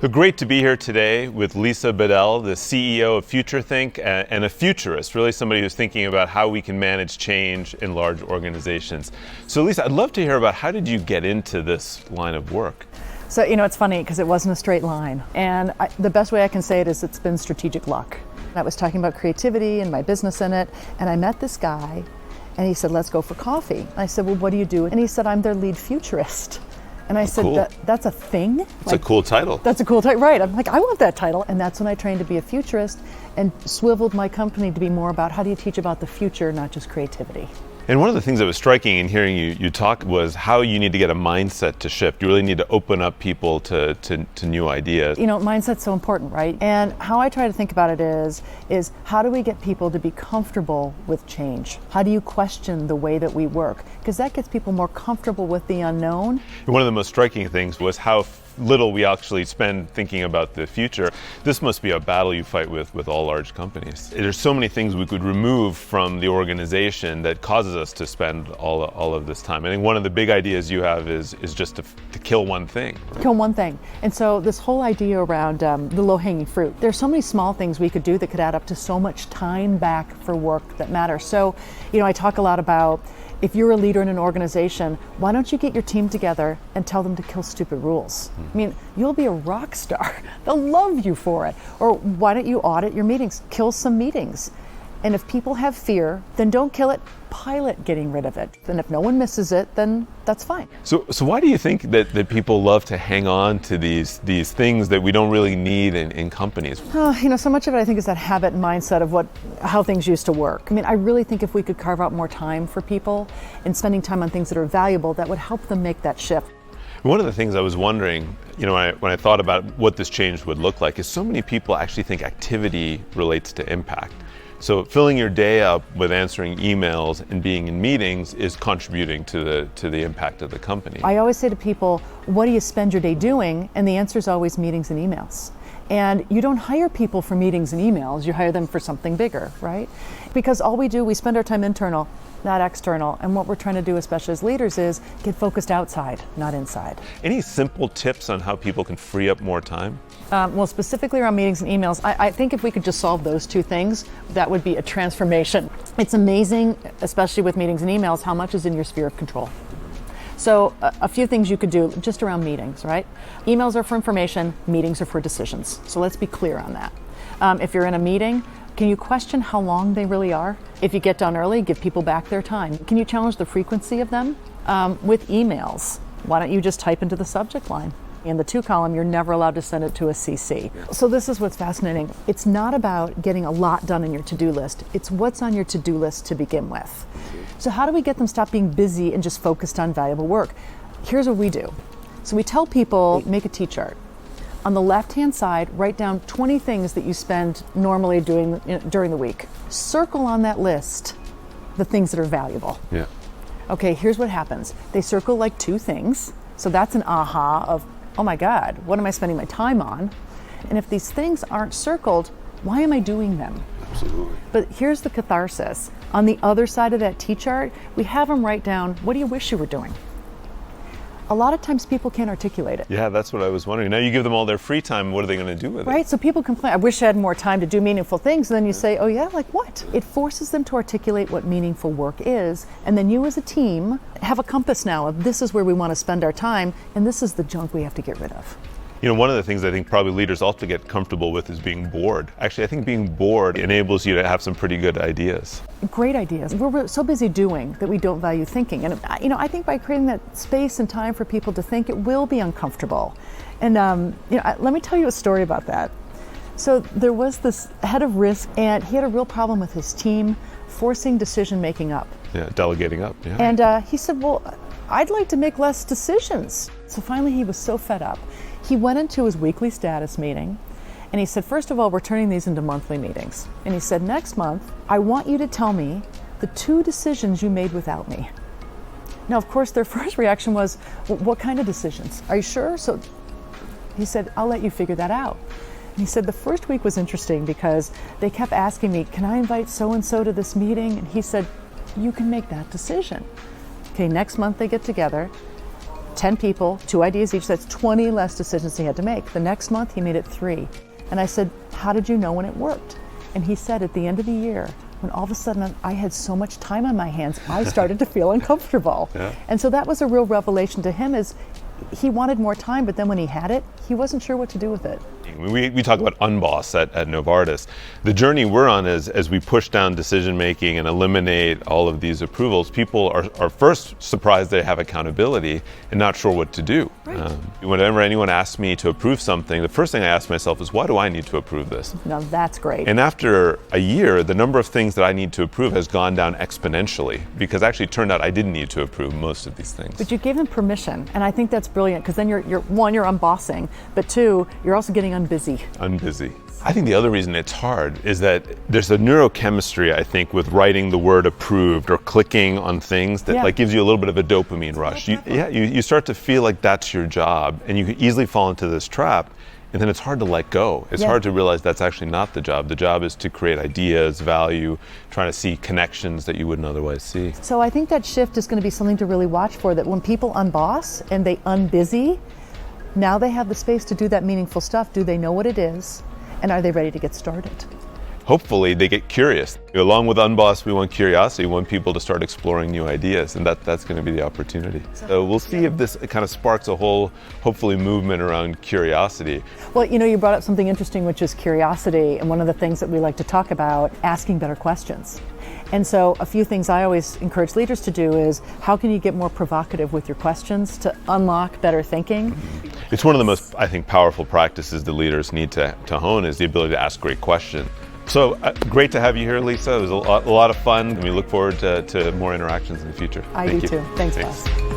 So great to be here today with Lisa Bodell, the CEO of FutureThink and a futurist, really somebody who's thinking about how we can manage change in large organizations. So Lisa, I'd love to hear about how did you get into this line of work? So, it's funny because it wasn't a straight line. And the best way I can say it is it's been strategic luck. I was talking about creativity and my business in it, and I met this guy, and he said, let's go for coffee. And I said, well, what do you do? And he said, I'm their lead futurist. And I said, cool. That's a thing? It's a cool title. That's a cool title, right. I'm like, I want that title. And that's when I trained to be a futurist and swiveled my company to be more about how do you teach about the future, not just creativity. And one of the things that was striking in hearing you talk was how you need to get a mindset to shift. You really need to open up people to new ideas. Mindset's so important, right? And how I try to think about it is how do we get people to be comfortable with change? How do you question the way that we work? Because that gets people more comfortable with the unknown. And one of the most striking things was how little we actually spend thinking about the future. This must be a battle you fight with all large companies. There's so many things we could remove from the organization that causes us to spend all of this time. I think one of the big ideas you have is just to kill one thing. Kill one thing. And so this whole idea around the low-hanging fruit, there's so many small things we could do that could add up to so much time back for work that matters. So, I talk a lot about if you're a leader in an organization, why don't you get your team together and tell them to kill stupid rules? I mean, you'll be a rock star. They'll love you for it. Or why don't you audit your meetings? Kill some meetings. And if people have fear, then don't kill it, pilot getting rid of it. And if no one misses it, then that's fine. So why do you think that people love to hang on to these things that we don't really need in companies? So much of it I think is that habit and mindset of how things used to work. I mean, I really think if we could carve out more time for people and spending time on things that are valuable, that would help them make that shift. One of the things I was wondering, when I thought about what this change would look like, is so many people actually think activity relates to impact. So filling your day up with answering emails and being in meetings is contributing to the impact of the company. I always say to people, what do you spend your day doing? And the answer is always meetings and emails. And you don't hire people for meetings and emails, you hire them for something bigger, right? Because all we spend our time internal, not external. And what we're trying to do, especially as leaders, is get focused outside, not inside. Any simple tips on how people can free up more time? Well, specifically around meetings and emails, I think if we could just solve those two things, that would be a transformation. It's amazing, especially with meetings and emails, how much is in your sphere of control. So a few things you could do just around meetings, right? Emails are for information, meetings are for decisions. So let's be clear on that. If you're in a meeting, can you question how long they really are? If you get done early, give people back their time. Can you challenge the frequency of them? With emails, why don't you just type into the subject line? In the to column, you're never allowed to send it to a CC. So this is what's fascinating. It's not about getting a lot done in your to-do list. It's what's on your to-do list to begin with. So how do we get them stop being busy and just focused on valuable work? Here's what we do. So we tell people, make a T-chart. On the left-hand side, write down 20 things that you spend normally doing during the week. Circle on that list the things that are valuable. Yeah. Okay, here's what happens. They circle like 2 things. So that's an aha of, oh my God, what am I spending my time on? And if these things aren't circled, why am I doing them? Absolutely. But here's the catharsis. On the other side of that T-chart, we have them write down, what do you wish you were doing? A lot of times people can't articulate it. Yeah, that's what I was wondering. Now you give them all their free time, what are they going to do with it? Right, so people complain, I wish I had more time to do meaningful things. And then you say, oh yeah, like what? It forces them to articulate what meaningful work is. And then you as a team have a compass now of this is where we want to spend our time. And this is the junk we have to get rid of. One of the things I think probably leaders also get comfortable with is being bored. Actually, I think being bored enables you to have some pretty good ideas. Great ideas. We're so busy doing that we don't value thinking. And I think by creating that space and time for people to think, it will be uncomfortable. And let me tell you a story about that. So there was this head of risk, and he had a real problem with his team forcing decision making up. Yeah, delegating up. Yeah. And he said, well, I'd like to make less decisions. So finally he was so fed up. He went into his weekly status meeting and he said, first of all, we're turning these into monthly meetings. And he said, next month, I want you to tell me the 2 decisions you made without me. Now, of course, their first reaction was, well, what kind of decisions? Are you sure? So he said, I'll let you figure that out. And he said, the first week was interesting because they kept asking me, can I invite so-and-so to this meeting? And he said, you can make that decision. Okay, next month they get together. 10 people, 2 ideas each, that's 20 less decisions he had to make. The next month he made it 3. And I said, how did you know when it worked? And he said, at the end of the year, when all of a sudden I had so much time on my hands, I started to feel uncomfortable. Yeah. And so that was a real revelation to him, is he wanted more time, but then when he had it, he wasn't sure what to do with it. We talk about Unboss at Novartis. The journey we're on is, as we push down decision making and eliminate all of these approvals, people are first surprised they have accountability and not sure what to do. Right. Whenever anyone asks me to approve something, the first thing I ask myself is, why do I need to approve this? Now that's great. And after a year, the number of things that I need to approve has gone down exponentially, because actually it turned out I didn't need to approve most of these things. But you gave him permission, and I think that's brilliant, because then you're one, you're unbossing, but 2, you're also getting unbusy. Unbusy. I think the other reason it's hard is that there's a neurochemistry, I think, with writing the word approved or clicking on things that like gives you a little bit of a dopamine rush. You start to feel like that's your job, and you can easily fall into this trap, and then it's hard to let go. It's hard to realize that's actually not the job. The job is to create ideas, value, trying to see connections that you wouldn't otherwise see. So I think that shift is going to be something to really watch for, that when people unboss and they unbusy, now they have the space to do that meaningful stuff. Do they know what it is? And are they ready to get started? Hopefully they get curious. Along with Unboss, we want curiosity. We want people to start exploring new ideas, and that's going to be the opportunity. So we'll see if this kind of sparks a whole, hopefully, movement around curiosity. Well, you brought up something interesting, which is curiosity, and one of the things that we like to talk about, asking better questions. And so a few things I always encourage leaders to do is, how can you get more provocative with your questions to unlock better thinking? It's one of the most, I think, powerful practices that leaders need to hone, is the ability to ask great questions. So great to have you here, Lisa. It was a lot of fun, and we look forward to more interactions in the future. I do too. Thanks, Buzz.